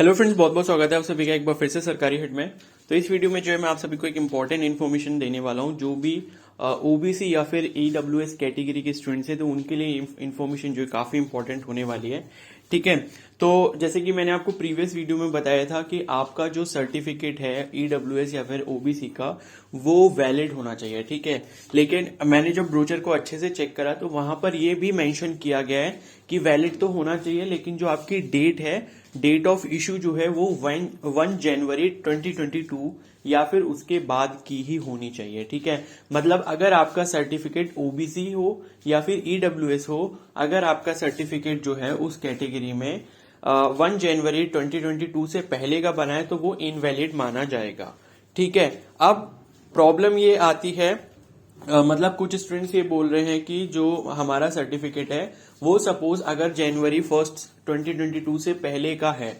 Hello friends, बहुत बहुत स्वागत है आप सभी का एक बार फिर से सरकारी हिट में। तो इस वीडियो में जो है मैं आप सभी को एक इम्पॉर्टेंट इन्फॉर्मेशन देने वाला हूं। जो भी ओबीसी या फिर ईडब्ल्यूएस कैटेगरी के स्टूडेंट्स हैं तो उनके लिए इन्फॉर्मेशन जो है काफी इंपॉर्टेंट होने वाली है। ठीक है, तो जैसे कि मैंने आपको प्रीवियस वीडियो में बताया था कि आपका जो सर्टिफिकेट है ईडब्ल्यूएस या फिर ओबीसी का वो वैलिड होना चाहिए। ठीक है, लेकिन मैंने जब ब्रोचर को अच्छे से चेक करा तो वहां पर ये भी मेंशन किया गया है कि वैलिड तो होना चाहिए, लेकिन जो आपकी डेट है, डेट ऑफ इशू जो है वो 1 जनवरी 2022 या फिर उसके बाद की ही होनी चाहिए। ठीक है, मतलब अगर आपका सर्टिफिकेट ओबीसी हो या फिर ईडब्ल्यूएस हो, अगर आपका सर्टिफिकेट जो है उस कैटेगरी में 1 जनवरी 2022 से पहले का बना है तो वो इनवैलिड माना जाएगा। ठीक है, अब प्रॉब्लम ये आती है, मतलब कुछ स्टूडेंट्स ये बोल रहे हैं कि जो हमारा सर्टिफिकेट है वो सपोज अगर जनवरी 1 2022 से पहले का है,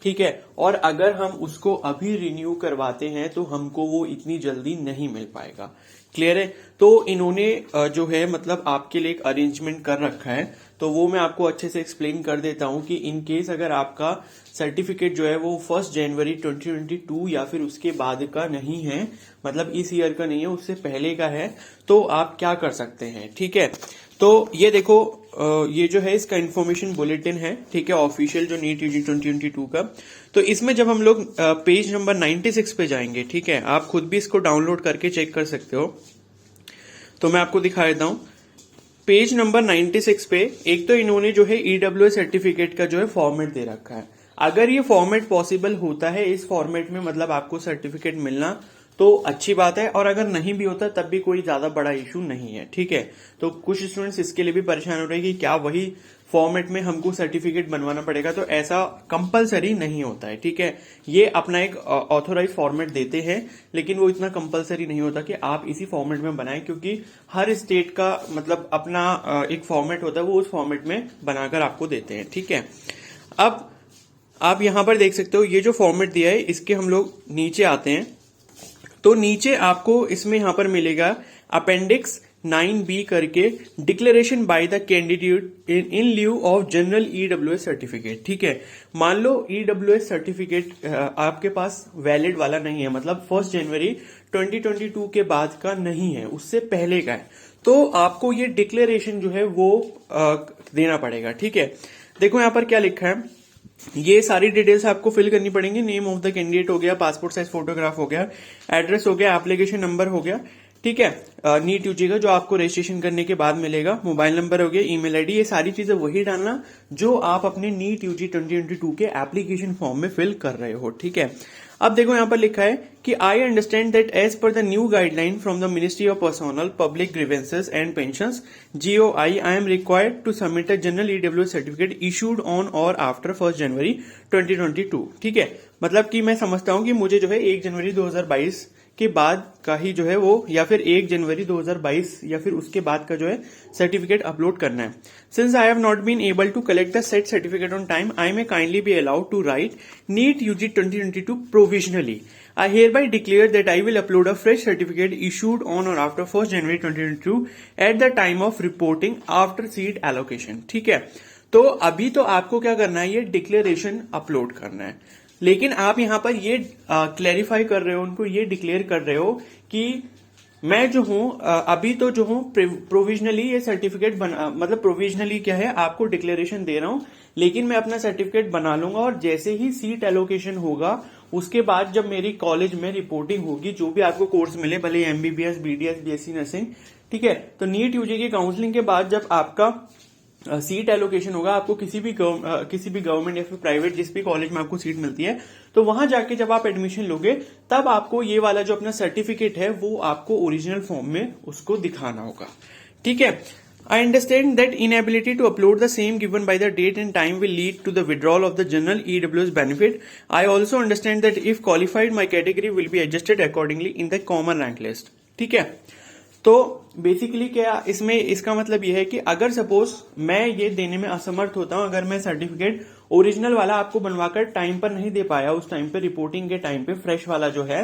ठीक है, और अगर हम उसको अभी रिन्यू करवाते हैं तो हमको वो इतनी जल्दी नहीं मिल पाएगा। क्लियर है? तो इन्होंने जो है मतलब आपके लिए एक अरेंजमेंट कर रखा है, तो वो मैं आपको अच्छे से एक्सप्लेन कर देता हूं कि इन केस अगर आपका सर्टिफिकेट जो है वो 1 जनवरी 2022 या फिर उसके बाद का नहीं है, मतलब इस ईयर का नहीं है, उससे पहले का है, तो आप क्या कर सकते हैं। ठीक है, तो ये देखो, ये जो है इसका इन्फॉर्मेशन बुलेटिन है। ठीक है, ऑफिशियल जो नीट यूजी 2022 का। तो इसमें जब हम लोग पेज नंबर 96 पे जाएंगे, ठीक है, आप खुद भी इसको डाउनलोड करके चेक कर सकते हो, तो मैं आपको दिखा देता हूं। पेज नंबर 96 पे एक तो इन्होंने जो है ईडब्ल्यूएस सर्टिफिकेट का जो है फॉर्मेट दे रखा है। अगर ये फॉर्मेट पॉसिबल होता है इस फॉर्मेट में, मतलब आपको सर्टिफिकेट मिलना, तो अच्छी बात है, और अगर नहीं भी होता तब भी कोई ज्यादा बड़ा इशू नहीं है। ठीक है, तो कुछ स्टूडेंट्स इसके लिए भी परेशान हो रहे हैं कि क्या वही फॉर्मेट में हमको सर्टिफिकेट बनवाना पड़ेगा, तो ऐसा कंपलसरी नहीं होता है। ठीक है, ये अपना एक ऑथोराइज फॉर्मेट देते हैं, लेकिन वो इतना कंपलसरी नहीं होता कि आप इसी फॉर्मेट में बनाएं, क्योंकि हर स्टेट का मतलब अपना एक फॉर्मेट होता है, वो उस फॉर्मेट में बनाकर आपको देते हैं। ठीक है, अब आप यहां पर देख सकते हो ये जो फॉर्मेट दिया है, इसके हम लोग नीचे आते हैं, तो नीचे आपको इसमें यहां पर मिलेगा अपेंडिक्स 9B करके, declaration by the candidate in lieu of general EWS certificate. ठीक है, मान लो ईडब्ल्यूएस सर्टिफिकेट आपके पास वैलिड वाला नहीं है, मतलब 1 जनवरी 2022 के बाद का नहीं है, उससे पहले का है, तो आपको ये डिक्लेरेशन जो है वो देना पड़ेगा। ठीक है, देखो यहां पर क्या लिखा है, ये सारी डिटेल्स आपको फिल करनी पड़ेंगी। नेम ऑफ द कैंडिडेट हो गया, पासपोर्ट साइज फोटोग्राफ हो गया, एड्रेस हो गया, एप्लीकेशन नंबर हो गया, ठीक है, नीट यूजी का जो आपको रजिस्ट्रेशन करने के बाद मिलेगा, मोबाइल नंबर हो गया, ईमेल आईडी, ये सारी चीजें वही डालना जो आप अपने नीट यूजी 2022 के एप्लीकेशन फॉर्म में फिल कर रहे हो। ठीक है, अब देखो यहां पर लिखा है कि I understand that as per the new guideline from the ministry of personnel public grievances and pensions GOI I am required to submit a general EWS certificate issued on or after 1 January 2022। ठीक है, मतलब कि मैं समझता हूं कि मुझे जो है 1 जनवरी 2022 के बाद का ही जो है वो, या फिर 1 जनवरी 2022 या फिर उसके बाद का जो है सर्टिफिकेट अपलोड करना है। Since I have not been able to collect the set certificate on time, I may kindly be allowed to write NEET UG 2022 provisionally. I hereby declare that I will upload a fresh certificate issued on or after 1 January 2022 at the time of reporting after seat allocation। ठीक है, तो अभी तो आपको क्या करना है, ये डिक्लेरेशन अपलोड करना है, लेकिन आप यहां पर ये क्लैरिफाई कर रहे हो, उनको ये डिक्लेयर कर रहे हो कि मैं जो हूं अभी तो जो हूं प्रोविजनली ये सर्टिफिकेट बना, मतलब प्रोविजनली क्या है, आपको डिक्लेरेशन दे रहा हूं, लेकिन मैं अपना सर्टिफिकेट बना लूंगा, और जैसे ही सीट एलोकेशन होगा उसके बाद जब मेरी कॉलेज में रिपोर्टिंग होगी, जो भी आपको कोर्स मिले, भले MBBS BDS BSc नर्सिंग, ठीक है, तो नीट यूजी की काउंसलिंग के बाद जब आपका सीट एलोकेशन होगा, आपको किसी भी गवर्नमेंट या फिर प्राइवेट जिस भी कॉलेज में आपको सीट मिलती है, तो वहां जाके जब आप एडमिशन लोगे तब आपको ये वाला जो अपना सर्टिफिकेट है वो आपको ओरिजिनल फॉर्म में उसको दिखाना होगा। ठीक है, I understand that inability to upload the same given by the date and time will lead to the withdrawal of the general EWS benefit. I also understand that if qualified, my category will be adjusted accordingly in the common rank list. ठीक है, तो basically क्या इसमें इसका मतलब यह है कि अगर सपोज मैं ये देने में असमर्थ होता हूं, अगर मैं सर्टिफिकेट ओरिजिनल वाला आपको बनवाकर टाइम पर नहीं दे पाया, उस टाइम पे रिपोर्टिंग के टाइम पे फ्रेश वाला जो है,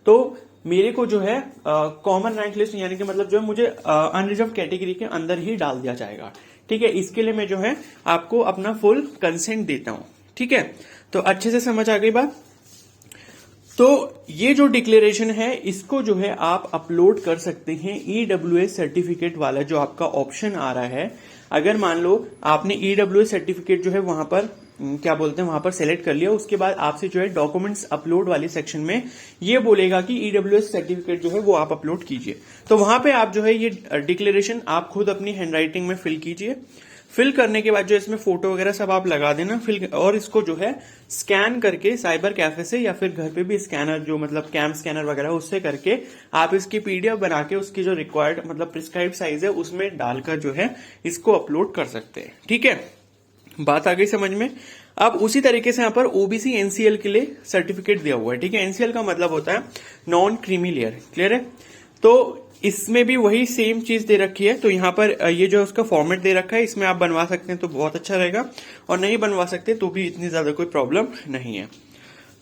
तो मेरे को जो है कॉमन रैंक लिस्ट, यानी कि मतलब जो है मुझे अनरिजर्व कैटेगरी के अंदर ही डाल दिया जाएगा। ठीक है, इसके लिए मैं जो है आपको अपना फुल कंसेंट देता हूं। ठीक है, तो अच्छे से समझ आ गई बात। तो ये जो डिक्लेरेशन है इसको जो है आप अपलोड कर सकते हैं ईडब्ल्यूएस सर्टिफिकेट वाला जो आपका ऑप्शन आ रहा है। अगर मान लो आपने ईडब्ल्यूएस सर्टिफिकेट जो है वहां पर क्या बोलते हैं वहां पर सेलेक्ट कर लिया, उसके बाद आपसे जो है डॉक्यूमेंट्स अपलोड वाले सेक्शन में ये बोलेगा कि ईडब्ल्यूएस सर्टिफिकेट जो है वो आप अपलोड कीजिए। तो वहां पे आप जो है ये डिक्लेरेशन आप खुद अपनी हैंडराइटिंग में फिल कीजिए। फिल करने के बाद जो इसमें फोटो वगैरह सब आप लगा देना फिल, और इसको जो है स्कैन करके साइबर कैफे से या फिर घर पे भी स्कैनर जो मतलब कैम स्कैनर वगैरह उससे करके आप इसकी पीडीएफ बना के उसकी जो रिक्वायर्ड मतलब प्रिस्क्राइब साइज है उसमें डालकर जो है इसको अपलोड कर सकते हैं। ठीक है, बात आ गई समझ में। अब उसी तरीके से यहाँ पर ओबीसी एनसीएल के लिए सर्टिफिकेट दिया हुआ है। ठीक है, एनसीएल का मतलब होता है नॉन क्रीमी लेयर, क्लियर है। तो इसमें भी वही सेम चीज दे रखी है। तो यहाँ पर ये जो उसका फॉर्मेट दे रखा है इसमें आप बनवा सकते हैं तो बहुत अच्छा रहेगा, और नहीं बनवा सकते तो भी इतनी ज्यादा कोई प्रॉब्लम नहीं है।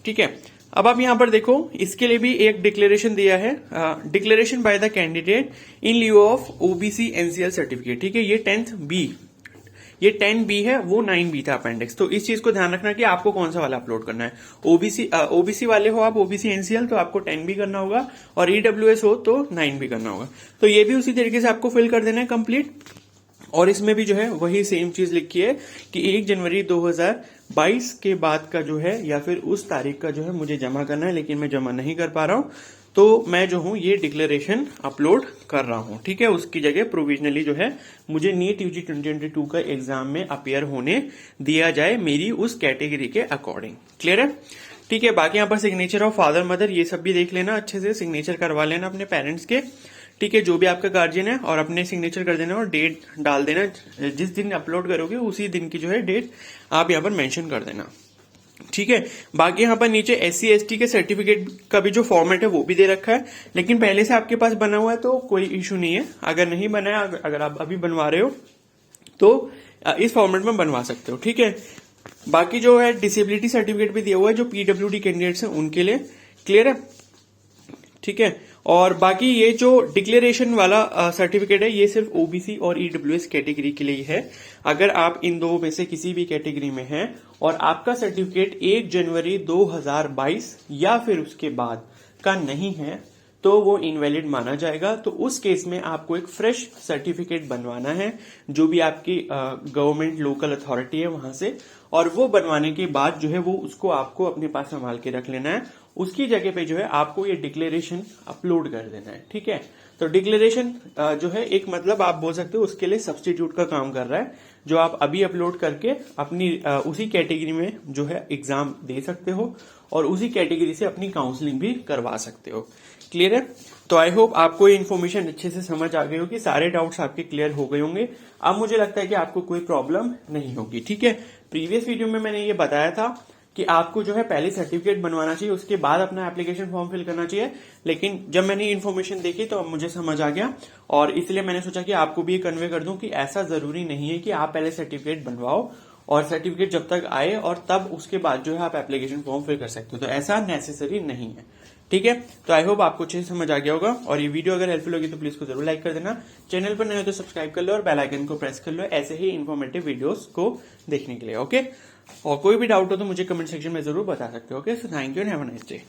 ठीक है, अब आप यहाँ पर देखो इसके लिए भी एक डिक्लेरेशन दिया है, declaration by the candidate in लिeu of OBC NCL certificate. ठीक है, ये 10th बी, ये 10B है, वो 9B था अपेंडिक्स। तो इस चीज को ध्यान रखना कि आपको कौन सा वाला अपलोड करना है। ओबीसी वाले हो आप, ओबीसी एनसीएल, तो आपको 10B करना होगा, और ईडब्ल्यूएस हो तो 9B करना होगा। तो ये भी उसी तरीके से आपको फिल कर देना है कंप्लीट। और इसमें भी जो है वही सेम चीज लिखी है कि 1 जनवरी 2022 के बाद का जो है या फिर उस तारीख का जो है मुझे जमा करना है, लेकिन मैं जमा नहीं कर पा रहा हूं, तो मैं जो हूं ये डिक्लेरेशन अपलोड कर रहा हूं। ठीक है, उसकी जगह प्रोविजनली जो है मुझे नीट यूजी 2022 का एग्जाम में अपीयर होने दिया जाए मेरी उस कैटेगरी के अकॉर्डिंग। क्लियर है? ठीक है, बाकी यहाँ पर सिग्नेचर ऑफ फादर मदर ये सब भी देख लेना, अच्छे से सिग्नेचर करवा लेना अपने पेरेंट्स के। ठीक है, जो भी आपका गार्जियन है, और अपने सिग्नेचर कर देना और डेट डाल देना। जिस दिन अपलोड करोगे उसी दिन की जो है डेट आप यहाँ पर मेंशन कर देना। ठीक है, बाकी यहाँ पर नीचे SC/ST के सर्टिफिकेट का भी जो फॉर्मेट है वो भी दे रखा है, लेकिन पहले से आपके पास बना हुआ है तो कोई इश्यू नहीं है। अगर नहीं बना है, अगर आप अभी बनवा रहे हो तो इस फॉर्मेट में बनवा सकते हो। ठीक है, बाकी जो है डिसेबिलिटी सर्टिफिकेट भी दिया हुआ है जो PWD कैंडिडेट्स हैं उनके लिए। क्लियर है? ठीक है, और बाकी ये जो डिक्लेरेशन वाला सर्टिफिकेट है ये सिर्फ ओबीसी और ईडब्ल्यूएस कैटेगरी के लिए है। अगर आप इन दो में से किसी भी कैटेगरी में हैं और आपका सर्टिफिकेट 1 जनवरी 2022 या फिर उसके बाद का नहीं है तो वो इनवैलिड माना जाएगा। तो उस केस में आपको एक फ्रेश सर्टिफिकेट बनवाना है जो भी आपकी गवर्नमेंट लोकल अथॉरिटी है वहां से, और वो बनवाने के बाद जो है वो उसको आपको अपने पास संभाल के रख लेना है। उसकी जगह पे जो है आपको ये डिक्लेरेशन अपलोड कर देना है। ठीक है, तो डिक्लेरेशन जो है एक मतलब आप बोल सकते हो उसके लिए सब्स्टिट्यूट का काम कर रहा है, जो आप अभी अपलोड करके अपनी उसी कैटेगरी में जो है एग्जाम दे सकते हो और उसी कैटेगरी से अपनी काउंसलिंग भी करवा सकते हो। क्लियर है? तो आई होप आपको ये इन्फॉर्मेशन अच्छे से समझ आ गई होगी, सारे डाउट्स आपके क्लियर हो गए होंगे। अब मुझे लगता है कि आपको कोई प्रॉब्लम नहीं होगी। ठीक है, प्रीवियस वीडियो में मैंने ये बताया था कि आपको जो है पहले सर्टिफिकेट बनवाना चाहिए, उसके बाद अपना एप्लीकेशन फॉर्म फिल करना चाहिए, लेकिन जब मैंने इन्फॉर्मेशन देखी तो अब मुझे समझ आ गया, और इसलिए मैंने सोचा कि आपको भी ये कन्वे कर दूं कि ऐसा जरूरी नहीं है कि आप पहले सर्टिफिकेट बनवाओ और सर्टिफिकेट जब तक आए और तब उसके बाद जो है आप एप्लीकेशन फॉर्म फिल कर सकते हो। तो ऐसा नेसेसरी नहीं है। ठीक है, तो आई होप आपको अच्छे से समझ आ गया होगा, और ये वीडियो अगर हेल्पफुल होगी तो प्लीज को जरूर लाइक कर देना। चैनल पर नए हो तो सब्सक्राइब कर लो और बेल आइकन को प्रेस कर लो ऐसे ही इन्फॉर्मेटिव वीडियोस को देखने के लिए। ओके, और कोई भी डाउट हो तो मुझे कमेंट सेक्शन में जरूर बता सकते हो। Okay, so thank you and have a nice day.